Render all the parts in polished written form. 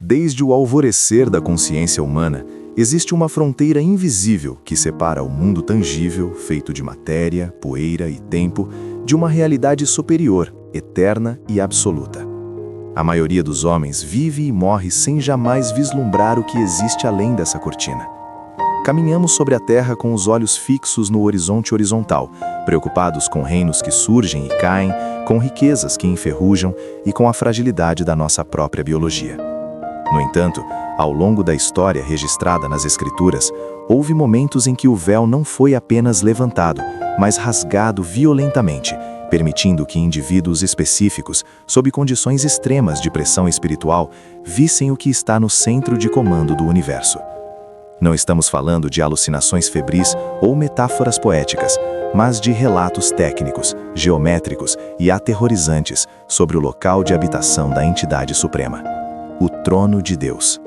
Desde o alvorecer da consciência humana, existe uma fronteira invisível que separa o mundo tangível, feito de matéria, poeira e tempo, de uma realidade superior, eterna e absoluta. A maioria dos homens vive e morre sem jamais vislumbrar o que existe além dessa cortina. Caminhamos sobre a terra com os olhos fixos no horizonte horizontal, preocupados com reinos que surgem e caem, com riquezas que enferrujam e com a fragilidade da nossa própria biologia. No entanto, ao longo da história registrada nas Escrituras, houve momentos em que o véu não foi apenas levantado, mas rasgado violentamente, permitindo que indivíduos específicos, sob condições extremas de pressão espiritual, vissem o que está no centro de comando do universo. Não estamos falando de alucinações febris ou metáforas poéticas, mas de relatos técnicos, geométricos e aterrorizantes sobre o local de habitação da entidade suprema, o trono de Deus.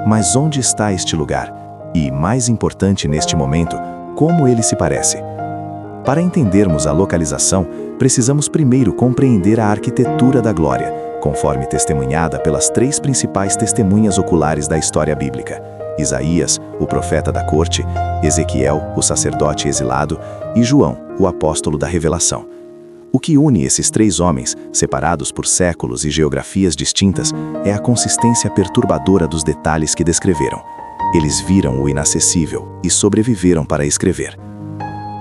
Mas onde está este lugar? E, mais importante neste momento, como ele se parece? Para entendermos a localização, precisamos primeiro compreender a arquitetura da glória, conforme testemunhada pelas três principais testemunhas oculares da história bíblica: Isaías, o profeta da corte, Ezequiel, o sacerdote exilado, e João, o apóstolo da revelação. O que une esses três homens, separados por séculos e geografias distintas, é a consistência perturbadora dos detalhes que descreveram. Eles viram o inacessível e sobreviveram para escrever.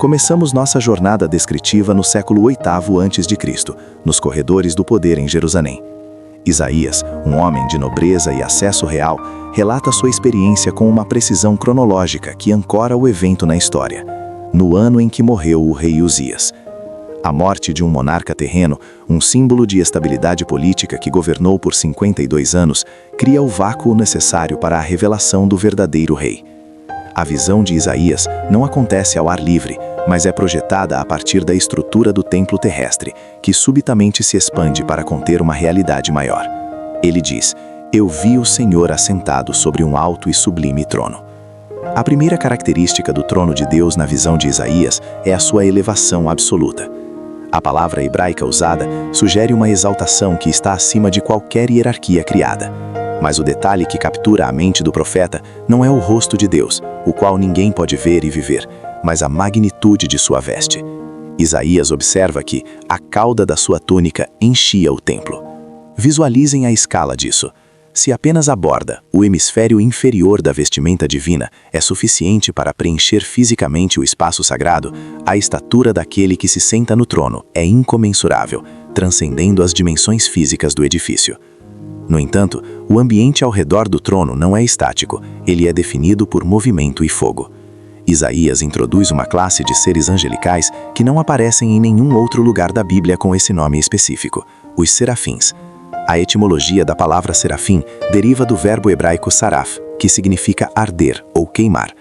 Começamos nossa jornada descritiva no século VIII a.C., nos corredores do poder em Jerusalém. Isaías, um homem de nobreza e acesso real, relata sua experiência com uma precisão cronológica que ancora o evento na história, no ano em que morreu o rei Uzias. A morte de um monarca terreno, um símbolo de estabilidade política que governou por 52 anos, cria o vácuo necessário para a revelação do verdadeiro rei. A visão de Isaías não acontece ao ar livre, mas é projetada a partir da estrutura do templo terrestre, que subitamente se expande para conter uma realidade maior. Ele diz: "Eu vi o Senhor assentado sobre um alto e sublime trono." A primeira característica do trono de Deus na visão de Isaías é a sua elevação absoluta. A palavra hebraica usada sugere uma exaltação que está acima de qualquer hierarquia criada. Mas o detalhe que captura a mente do profeta não é o rosto de Deus, o qual ninguém pode ver e viver, mas a magnitude de sua veste. Isaías observa que a cauda da sua túnica enchia o templo. Visualizem a escala disso. Se apenas a borda, o hemisfério inferior da vestimenta divina, é suficiente para preencher fisicamente o espaço sagrado, a estatura daquele que se senta no trono é incomensurável, transcendendo as dimensões físicas do edifício. No entanto, o ambiente ao redor do trono não é estático, ele é definido por movimento e fogo. Isaías introduz uma classe de seres angelicais que não aparecem em nenhum outro lugar da Bíblia com esse nome específico: os serafins. A etimologia da palavra serafim deriva do verbo hebraico saraf, que significa arder ou queimar.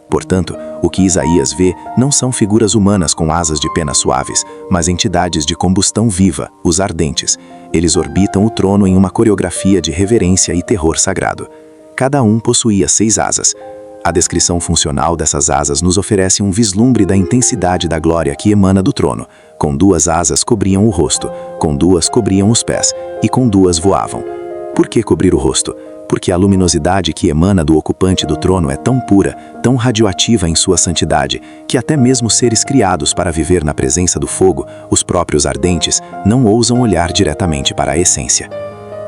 Portanto, o que Isaías vê não são figuras humanas com asas de penas suaves, mas entidades de combustão viva, os ardentes. Eles orbitam o trono em uma coreografia de reverência e terror sagrado. Cada um possuía 6 asas. A descrição funcional dessas asas nos oferece um vislumbre da intensidade da glória que emana do trono. Com 2 asas cobriam o rosto, com 2 cobriam os pés, e com 2 voavam. Por que cobrir o rosto? Porque a luminosidade que emana do ocupante do trono é tão pura, tão radioativa em sua santidade, que até mesmo seres criados para viver na presença do fogo, os próprios ardentes, não ousam olhar diretamente para a essência.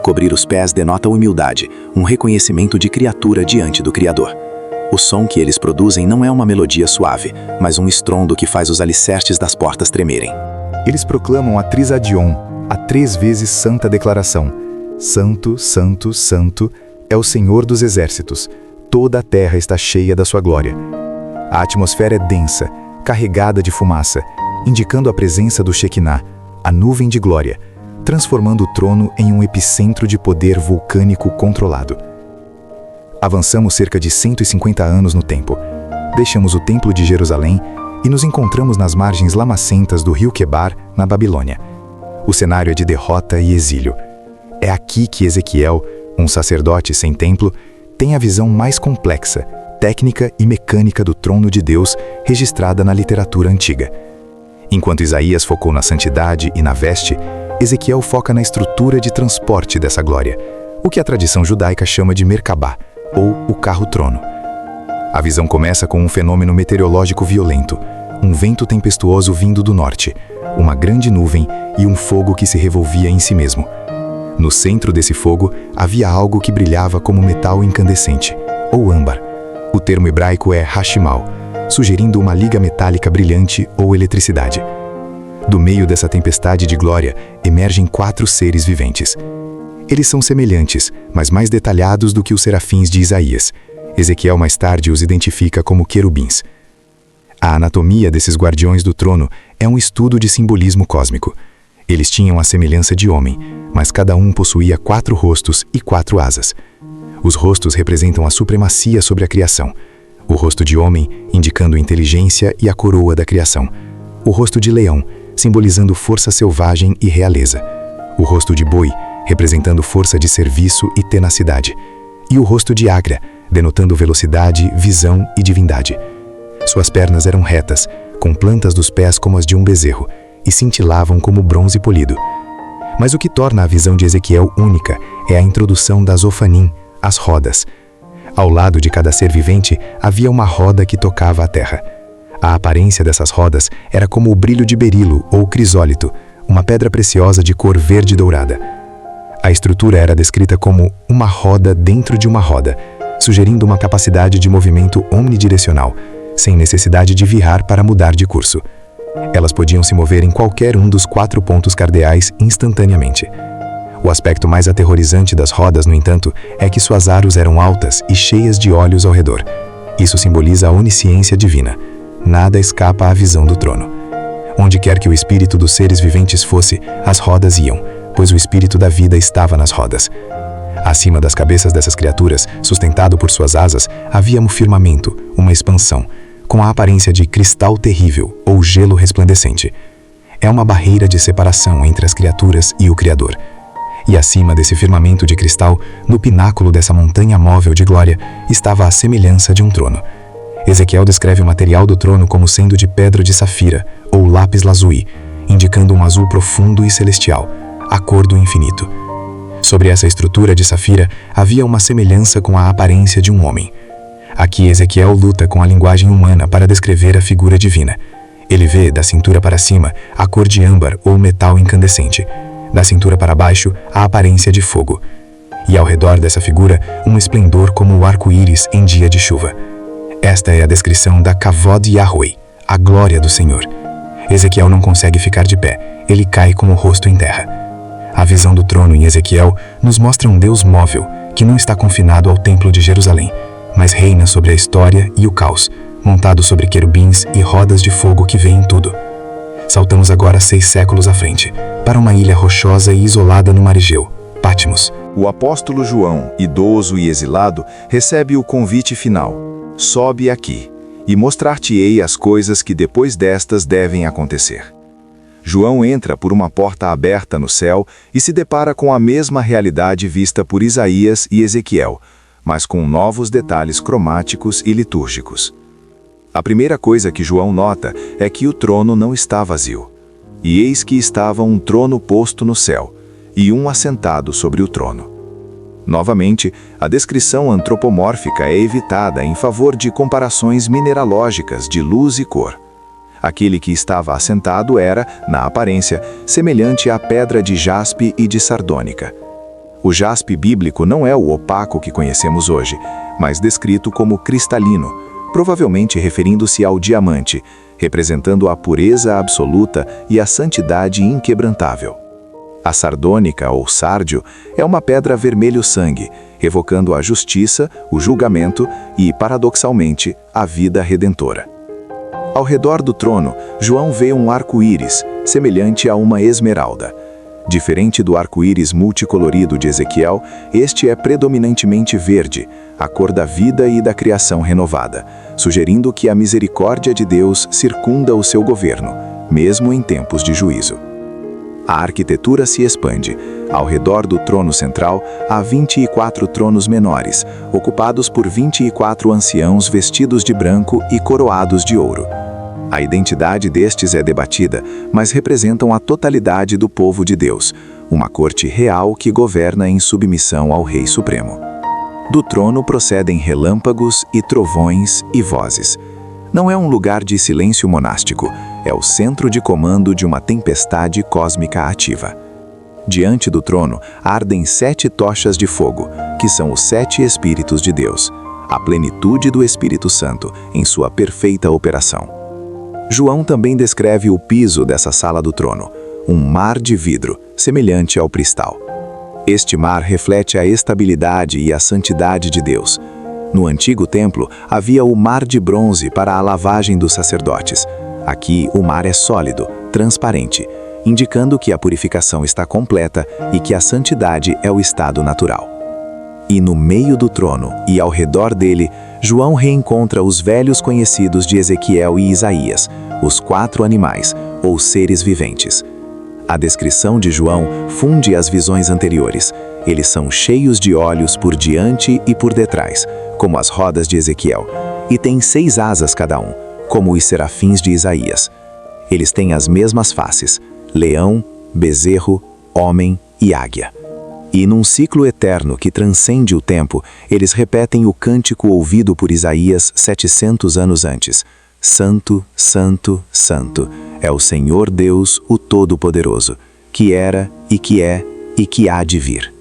Cobrir os pés denota humildade, um reconhecimento de criatura diante do Criador. O som que eles produzem não é uma melodia suave, mas um estrondo que faz os alicerces das portas tremerem. Eles proclamam a Trisadion, a 3 vezes santa declaração: Santo, Santo, Santo é o Senhor dos exércitos, toda a terra está cheia da sua glória. A atmosfera é densa, carregada de fumaça, indicando a presença do Shekinah, a nuvem de glória, transformando o trono em um epicentro de poder vulcânico controlado. Avançamos cerca de 150 anos no tempo. Deixamos o Templo de Jerusalém e nos encontramos nas margens lamacentas do rio Quebar, na Babilônia. O cenário é de derrota e exílio. É aqui que Ezequiel, um sacerdote sem templo, tem a visão mais complexa, técnica e mecânica do trono de Deus registrada na literatura antiga. Enquanto Isaías focou na santidade e na veste, Ezequiel foca na estrutura de transporte dessa glória, o que a tradição judaica chama de Merkabah, ou o carro-trono. A visão começa com um fenômeno meteorológico violento, um vento tempestuoso vindo do norte, uma grande nuvem e um fogo que se revolvia em si mesmo. No centro desse fogo havia algo que brilhava como metal incandescente, ou âmbar. O termo hebraico é hashimal, sugerindo uma liga metálica brilhante ou eletricidade. Do meio dessa tempestade de glória emergem 4 seres viventes. Eles são semelhantes, mas mais detalhados do que os serafins de Isaías. Ezequiel mais tarde os identifica como querubins. A anatomia desses guardiões do trono é um estudo de simbolismo cósmico. Eles tinham a semelhança de homem, mas cada um possuía 4 rostos e 4 asas. Os rostos representam a supremacia sobre a criação. O rosto de homem, indicando inteligência e a coroa da criação. O rosto de leão, simbolizando força selvagem e realeza. O rosto de boi, representando força de serviço e tenacidade. E o rosto de águia, denotando velocidade, visão e divindade. Suas pernas eram retas, com plantas dos pés como as de um bezerro, e cintilavam como bronze polido. Mas o que torna a visão de Ezequiel única é a introdução das Ofanim, as rodas. Ao lado de cada ser vivente havia uma roda que tocava a terra. A aparência dessas rodas era como o brilho de berilo ou crisólito, uma pedra preciosa de cor verde dourada. A estrutura era descrita como uma roda dentro de uma roda, sugerindo uma capacidade de movimento omnidirecional, sem necessidade de virar para mudar de curso. Elas podiam se mover em qualquer um dos 4 pontos cardeais instantaneamente. O aspecto mais aterrorizante das rodas, no entanto, é que suas aros eram altas e cheias de olhos ao redor. Isso simboliza a onisciência divina. Nada escapa à visão do trono. Onde quer que o espírito dos seres viventes fosse, as rodas iam, pois o espírito da vida estava nas rodas. Acima das cabeças dessas criaturas, sustentado por suas asas, havia um firmamento, uma expansão, com a aparência de cristal terrível ou gelo resplandecente. É uma barreira de separação entre as criaturas e o Criador. E acima desse firmamento de cristal, no pináculo dessa montanha móvel de glória, estava a semelhança de um trono. Ezequiel descreve o material do trono como sendo de pedra de safira, ou lápis lazuli, indicando um azul profundo e celestial, a cor do infinito. Sobre essa estrutura de safira havia uma semelhança com a aparência de um homem. Aqui Ezequiel luta com a linguagem humana para descrever a figura divina. Ele vê, da cintura para cima, a cor de âmbar ou metal incandescente. Da cintura para baixo, a aparência de fogo. E ao redor dessa figura, um esplendor como o arco-íris em dia de chuva. Esta é a descrição da Kavod Yahweh, a glória do Senhor. Ezequiel não consegue ficar de pé, ele cai com o rosto em terra. A visão do trono em Ezequiel nos mostra um Deus móvel, que não está confinado ao templo de Jerusalém, mas reina sobre a história e o caos, montado sobre querubins e rodas de fogo que veem tudo. Saltamos agora 6 séculos à frente, para uma ilha rochosa e isolada no mar Egeu, Patmos. O apóstolo João, idoso e exilado, recebe o convite final: sobe aqui, e mostrar-te-ei as coisas que depois destas devem acontecer. João entra por uma porta aberta no céu e se depara com a mesma realidade vista por Isaías e Ezequiel, mas com novos detalhes cromáticos e litúrgicos. A primeira coisa que João nota é que o trono não está vazio. E eis que estava um trono posto no céu, e um assentado sobre o trono. Novamente, a descrição antropomórfica é evitada em favor de comparações mineralógicas de luz e cor. Aquele que estava assentado era, na aparência, semelhante à pedra de jaspe e de sardônica. O jaspe bíblico não é o opaco que conhecemos hoje, mas descrito como cristalino, provavelmente referindo-se ao diamante, representando a pureza absoluta e a santidade inquebrantável. A sardônica, ou sárdio, é uma pedra vermelho-sangue, evocando a justiça, o julgamento e, paradoxalmente, a vida redentora. Ao redor do trono, João vê um arco-íris, semelhante a uma esmeralda. Diferente do arco-íris multicolorido de Ezequiel, este é predominantemente verde, a cor da vida e da criação renovada, sugerindo que a misericórdia de Deus circunda o seu governo, mesmo em tempos de juízo. A arquitetura se expande. Ao redor do trono central, há 24 tronos menores, ocupados por 24 anciãos vestidos de branco e coroados de ouro. A identidade destes é debatida, mas representam a totalidade do povo de Deus, uma corte real que governa em submissão ao Rei Supremo. Do trono procedem relâmpagos e trovões e vozes. Não é um lugar de silêncio monástico, é o centro de comando de uma tempestade cósmica ativa. Diante do trono ardem 7 tochas de fogo, que são os 7 Espíritos de Deus, a plenitude do Espírito Santo em sua perfeita operação. João também descreve o piso dessa sala do trono, um mar de vidro, semelhante ao cristal. Este mar reflete a estabilidade e a santidade de Deus. No antigo templo havia o mar de bronze para a lavagem dos sacerdotes. Aqui o mar é sólido, transparente, indicando que a purificação está completa e que a santidade é o estado natural. E no meio do trono e ao redor dele, João reencontra os velhos conhecidos de Ezequiel e Isaías, os 4 animais, ou seres viventes. A descrição de João funde as visões anteriores. Eles são cheios de olhos por diante e por detrás, como as rodas de Ezequiel, e têm 6 asas cada um, como os serafins de Isaías. Eles têm as mesmas faces: leão, bezerro, homem e águia. E num ciclo eterno que transcende o tempo, eles repetem o cântico ouvido por Isaías 700 anos antes: Santo, Santo, Santo, é o Senhor Deus, o Todo-Poderoso, que era e que há de vir.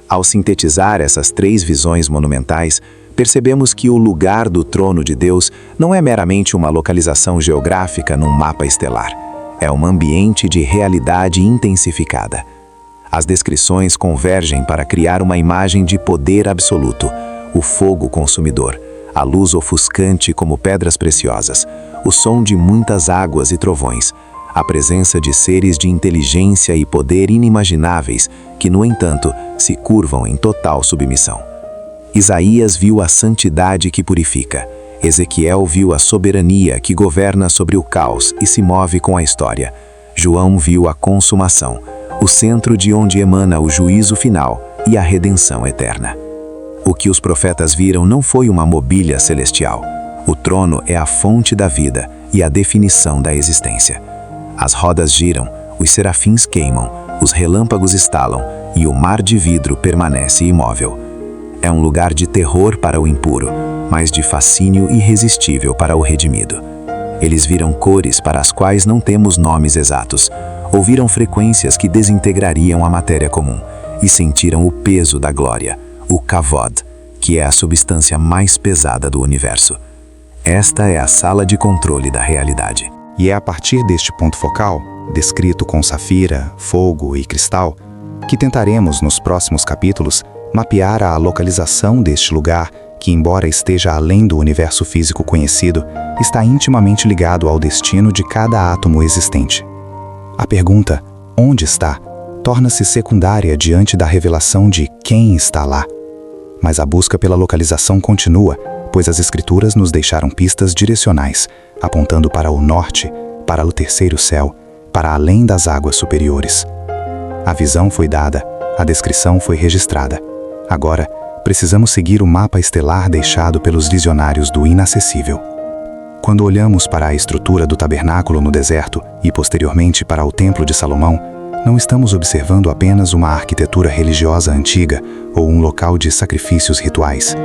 Ao sintetizar essas 3 visões monumentais, percebemos que o lugar do trono de Deus não é meramente uma localização geográfica num mapa estelar. É um ambiente de realidade intensificada. As descrições convergem para criar uma imagem de poder absoluto: o fogo consumidor, a luz ofuscante como pedras preciosas, o som de muitas águas e trovões, a presença de seres de inteligência e poder inimagináveis que, no entanto, se curvam em total submissão. Isaías viu a santidade que purifica. Ezequiel viu a soberania que governa sobre o caos e se move com a história. João viu a consumação, o centro de onde emana o juízo final e a redenção eterna. O que os profetas viram não foi uma mobília celestial. O trono é a fonte da vida e a definição da existência. As rodas giram, os serafins queimam, os relâmpagos estalam e o mar de vidro permanece imóvel. É um lugar de terror para o impuro, mas de fascínio irresistível para o redimido. Eles viram cores para as quais não temos nomes exatos, ouviram frequências que desintegrariam a matéria comum e sentiram o peso da glória, o kavod, que é a substância mais pesada do universo. Esta é a sala de controle da realidade. E é a partir deste ponto focal, descrito com safira, fogo e cristal, que tentaremos, nos próximos capítulos, mapear a localização deste lugar que, embora esteja além do universo físico conhecido, está intimamente ligado ao destino de cada átomo existente. A pergunta, onde está, torna-se secundária diante da revelação de quem está lá. Mas a busca pela localização continua, pois as Escrituras nos deixaram pistas direcionais, apontando para o norte, para o terceiro céu, para além das águas superiores. A visão foi dada, a descrição foi registrada. Agora, precisamos seguir o mapa estelar deixado pelos visionários do inacessível. Quando olhamos para a estrutura do tabernáculo no deserto e posteriormente para o Templo de Salomão, não estamos observando apenas uma arquitetura religiosa antiga ou um local de sacrifícios rituais.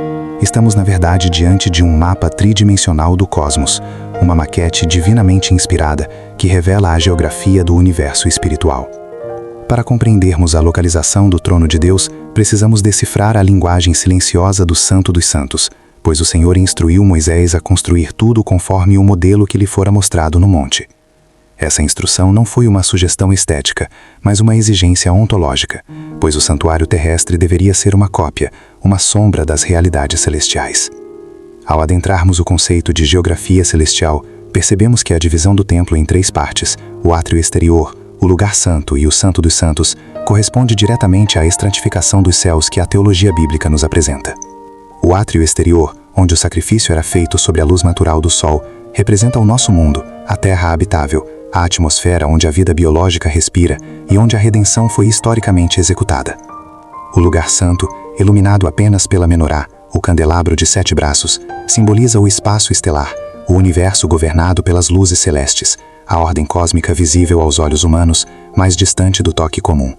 Estamos, na verdade, diante de um mapa tridimensional do cosmos, uma maquete divinamente inspirada que revela a geografia do universo espiritual. Para compreendermos a localização do trono de Deus, precisamos decifrar a linguagem silenciosa do Santo dos Santos, pois o Senhor instruiu Moisés a construir tudo conforme o modelo que lhe fora mostrado no monte. Essa instrução não foi uma sugestão estética, mas uma exigência ontológica, pois o santuário terrestre deveria ser uma cópia, uma sombra das realidades celestiais. Ao adentrarmos o conceito de geografia celestial, percebemos que a divisão do templo em 3 partes, o átrio exterior, o lugar santo e o santo dos santos, corresponde diretamente à estratificação dos céus que a teologia bíblica nos apresenta. O átrio exterior, onde o sacrifício era feito sobre a luz natural do sol, representa o nosso mundo, a terra habitável, a atmosfera onde a vida biológica respira e onde a redenção foi historicamente executada. O lugar santo, iluminado apenas pela menorá, o candelabro de 7 braços, simboliza o espaço estelar, o universo governado pelas luzes celestes, a ordem cósmica visível aos olhos humanos, mas distante do toque comum.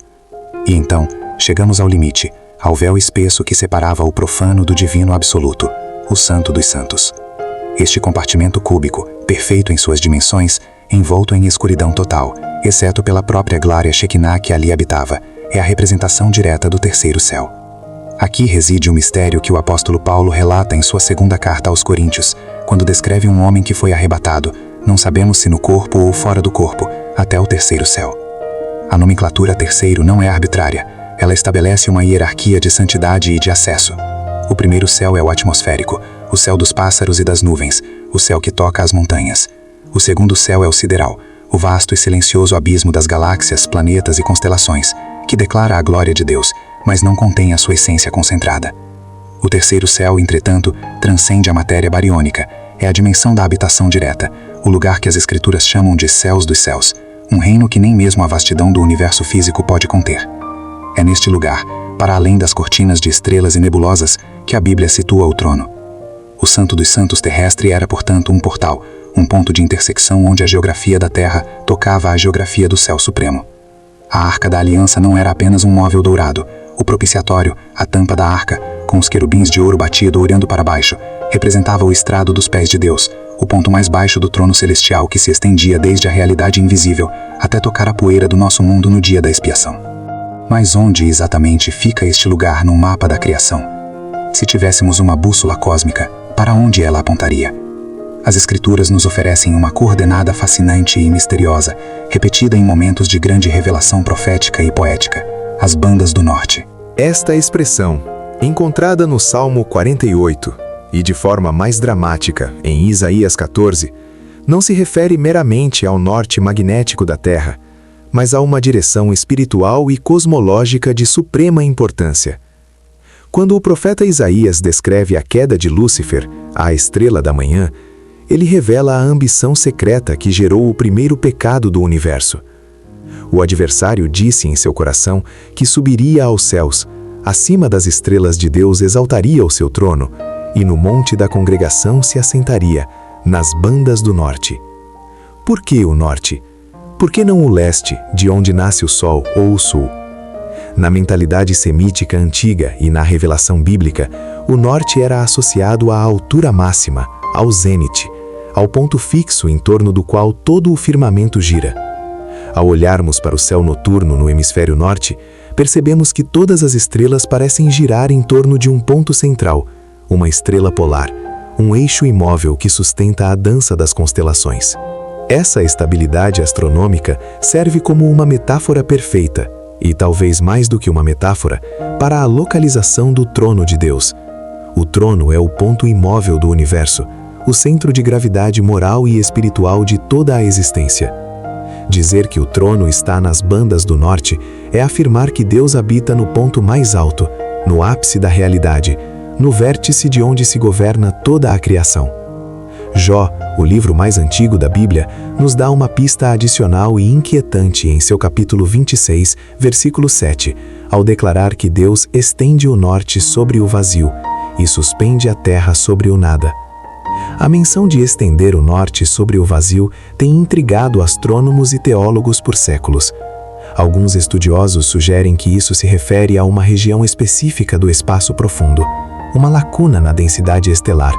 E então, chegamos ao limite, ao véu espesso que separava o profano do divino absoluto, o Santo dos Santos. Este compartimento cúbico, perfeito em suas dimensões, envolto em escuridão total, exceto pela própria glória Shekinah que ali habitava, é a representação direta do terceiro céu. Aqui reside o mistério que o apóstolo Paulo relata em sua segunda carta aos Coríntios, quando descreve um homem que foi arrebatado, não sabemos se no corpo ou fora do corpo, até o terceiro céu. A nomenclatura terceiro não é arbitrária, ela estabelece uma hierarquia de santidade e de acesso. O primeiro céu é o atmosférico, o céu dos pássaros e das nuvens, o céu que toca as montanhas. O segundo céu é o sideral, o vasto e silencioso abismo das galáxias, planetas e constelações, que declara a glória de Deus, mas não contém a sua essência concentrada. O terceiro céu, entretanto, transcende a matéria bariônica, é a dimensão da habitação direta, o lugar que as escrituras chamam de céus dos céus, um reino que nem mesmo a vastidão do universo físico pode conter. É neste lugar, para além das cortinas de estrelas e nebulosas, que a Bíblia situa o trono. O Santo dos Santos terrestre era, portanto, um portal, um ponto de intersecção onde a geografia da Terra tocava a geografia do céu supremo. A Arca da Aliança não era apenas um móvel dourado, o propiciatório, a tampa da arca, com os querubins de ouro batido olhando para baixo, representava o estrado dos pés de Deus, o ponto mais baixo do trono celestial que se estendia desde a realidade invisível até tocar a poeira do nosso mundo no dia da expiação. Mas onde exatamente fica este lugar no mapa da criação? Se tivéssemos uma bússola cósmica, para onde ela apontaria? As Escrituras nos oferecem uma coordenada fascinante e misteriosa, repetida em momentos de grande revelação profética e poética: as bandas do norte. Esta expressão, encontrada no Salmo 48 e de forma mais dramática em Isaías 14, não se refere meramente ao norte magnético da Terra, mas a uma direção espiritual e cosmológica de suprema importância. Quando o profeta Isaías descreve a queda de Lúcifer, a estrela da manhã, ele revela a ambição secreta que gerou o primeiro pecado do universo. O adversário disse em seu coração que subiria aos céus, acima das estrelas de Deus exaltaria o seu trono, e no monte da congregação se assentaria, nas bandas do norte. Por que o norte? Por que não o leste, de onde nasce o sol, ou o sul? Na mentalidade semítica antiga e na revelação bíblica, o norte era associado à altura máxima, ao zênite, ao ponto fixo em torno do qual todo o firmamento gira. Ao olharmos para o céu noturno no hemisfério norte, percebemos que todas as estrelas parecem girar em torno de um ponto central, uma estrela polar, um eixo imóvel que sustenta a dança das constelações. Essa estabilidade astronômica serve como uma metáfora perfeita, e talvez mais do que uma metáfora, para a localização do trono de Deus. O trono é o ponto imóvel do universo, o centro de gravidade moral e espiritual de toda a existência. Dizer que o trono está nas bandas do norte é afirmar que Deus habita no ponto mais alto, no ápice da realidade, no vértice de onde se governa toda a criação. Jó, o livro mais antigo da Bíblia, nos dá uma pista adicional e inquietante em seu capítulo 26, versículo 7, ao declarar que Deus estende o norte sobre o vazio e suspende a terra sobre o nada. A menção de estender o norte sobre o vazio tem intrigado astrônomos e teólogos por séculos. Alguns estudiosos sugerem que isso se refere a uma região específica do espaço profundo, uma lacuna na densidade estelar,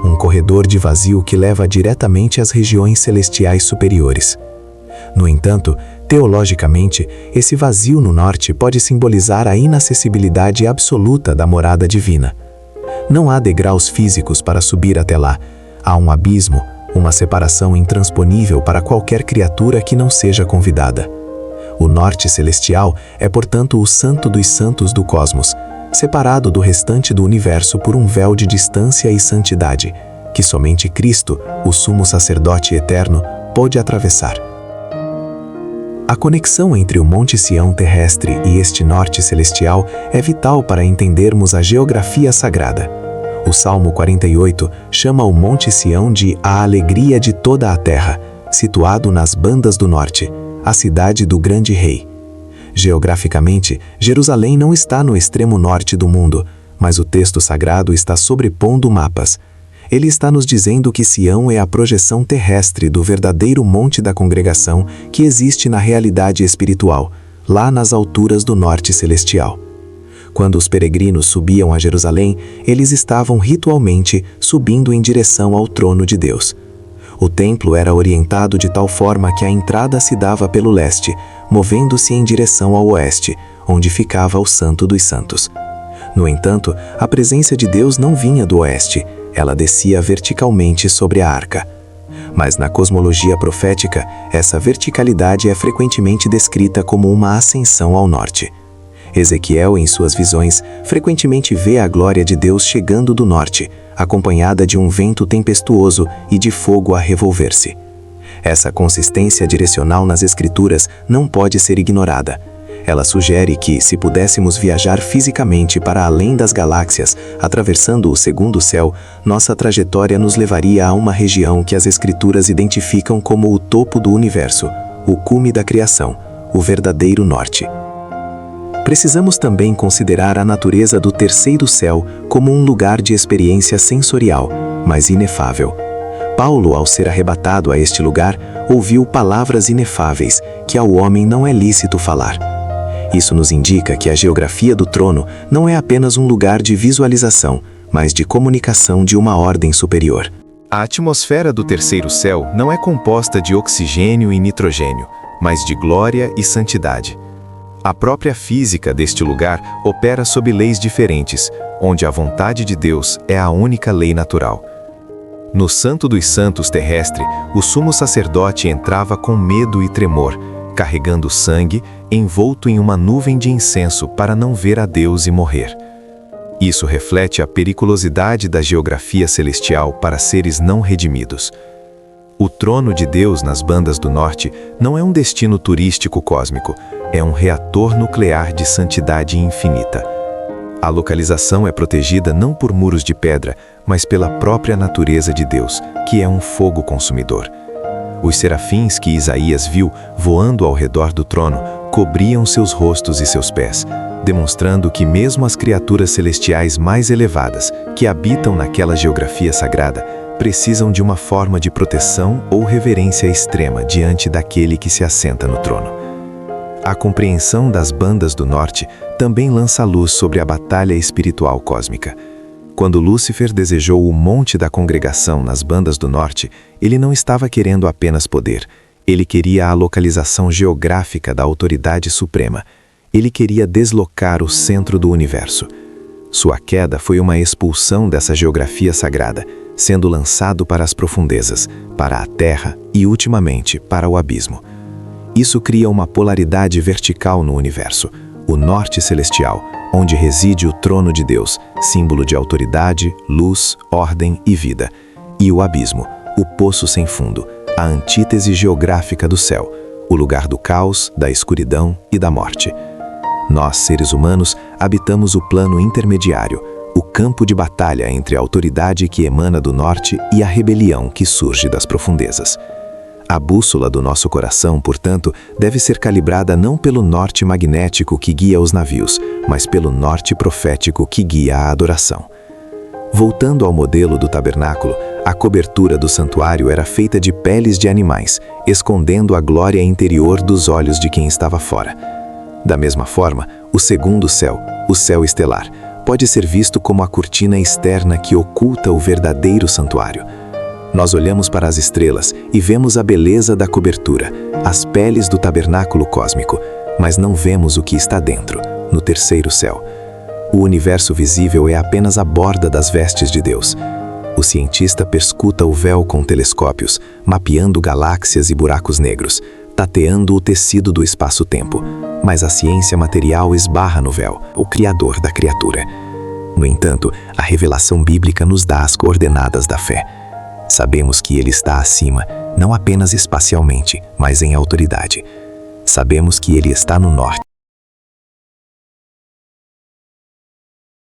um corredor de vazio que leva diretamente às regiões celestiais superiores. No entanto, teologicamente, esse vazio no norte pode simbolizar a inacessibilidade absoluta da morada divina. Não há degraus físicos para subir até lá. Há um abismo, uma separação intransponível para qualquer criatura que não seja convidada. O norte celestial é, portanto, o santo dos santos do cosmos, separado do restante do universo por um véu de distância e santidade, que somente Cristo, o sumo sacerdote eterno, pôde atravessar. A conexão entre o Monte Sião terrestre e este norte celestial é vital para entendermos a geografia sagrada. O Salmo 48 chama o Monte Sião de a alegria de toda a terra, situado nas bandas do norte, a cidade do grande rei. Geograficamente, Jerusalém não está no extremo norte do mundo, mas o texto sagrado está sobrepondo mapas. Ele está nos dizendo que Sião é a projeção terrestre do verdadeiro monte da congregação que existe na realidade espiritual, lá nas alturas do norte celestial. Quando os peregrinos subiam a Jerusalém, eles estavam ritualmente subindo em direção ao trono de Deus. O templo era orientado de tal forma que a entrada se dava pelo leste, movendo-se em direção ao oeste, onde ficava o Santo dos Santos. No entanto, a presença de Deus não vinha do oeste, ela descia verticalmente sobre a arca. Mas na cosmologia profética, essa verticalidade é frequentemente descrita como uma ascensão ao norte. Ezequiel, em suas visões, frequentemente vê a glória de Deus chegando do norte, acompanhada de um vento tempestuoso e de fogo a revolver-se. Essa consistência direcional nas Escrituras não pode ser ignorada. Ela sugere que, se pudéssemos viajar fisicamente para além das galáxias, atravessando o segundo céu, nossa trajetória nos levaria a uma região que as Escrituras identificam como o topo do universo, o cume da criação, o verdadeiro norte. Precisamos também considerar a natureza do terceiro céu como um lugar de experiência sensorial, mas inefável. Paulo, ao ser arrebatado a este lugar, ouviu palavras inefáveis que ao homem não é lícito falar. Isso nos indica que a geografia do trono não é apenas um lugar de visualização, mas de comunicação de uma ordem superior. A atmosfera do terceiro céu não é composta de oxigênio e nitrogênio, mas de glória e santidade. A própria física deste lugar opera sob leis diferentes, onde a vontade de Deus é a única lei natural. No Santo dos Santos terrestre, o sumo sacerdote entrava com medo e tremor, carregando sangue, envolto em uma nuvem de incenso para não ver a Deus e morrer. Isso reflete a periculosidade da geografia celestial para seres não redimidos. O trono de Deus nas bandas do norte não é um destino turístico cósmico, é um reator nuclear de santidade infinita. A localização é protegida não por muros de pedra, mas pela própria natureza de Deus, que é um fogo consumidor. Os serafins que Isaías viu voando ao redor do trono cobriam seus rostos e seus pés, demonstrando que mesmo as criaturas celestiais mais elevadas, que habitam naquela geografia sagrada, precisam de uma forma de proteção ou reverência extrema diante daquele que se assenta no trono. A compreensão das bandas do norte também lança luz sobre a batalha espiritual cósmica. Quando Lúcifer desejou o monte da congregação nas bandas do norte, ele não estava querendo apenas poder. Ele queria a localização geográfica da autoridade suprema. Ele queria deslocar o centro do universo. Sua queda foi uma expulsão dessa geografia sagrada, sendo lançado para as profundezas, para a terra e, ultimamente, para o abismo. Isso cria uma polaridade vertical no universo, o norte celestial, onde reside o trono de Deus, símbolo de autoridade, luz, ordem e vida, e o abismo, o poço sem fundo, a antítese geográfica do céu, o lugar do caos, da escuridão e da morte. Nós, seres humanos, habitamos o plano intermediário, o campo de batalha entre a autoridade que emana do norte e a rebelião que surge das profundezas. A bússola do nosso coração, portanto, deve ser calibrada não pelo norte magnético que guia os navios, mas pelo norte profético que guia a adoração. Voltando ao modelo do tabernáculo, a cobertura do santuário era feita de peles de animais, escondendo a glória interior dos olhos de quem estava fora. Da mesma forma, o segundo céu, o céu estelar, pode ser visto como a cortina externa que oculta o verdadeiro santuário. Nós olhamos para as estrelas e vemos a beleza da cobertura, as peles do tabernáculo cósmico, mas não vemos o que está dentro, no terceiro céu. O universo visível é apenas a borda das vestes de Deus. O cientista perscuta o véu com telescópios, mapeando galáxias e buracos negros, tateando o tecido do espaço-tempo, mas a ciência material esbarra no véu, o criador da criatura. No entanto, a revelação bíblica nos dá as coordenadas da fé. Sabemos que ele está acima, não apenas espacialmente, mas em autoridade. Sabemos que ele está no norte.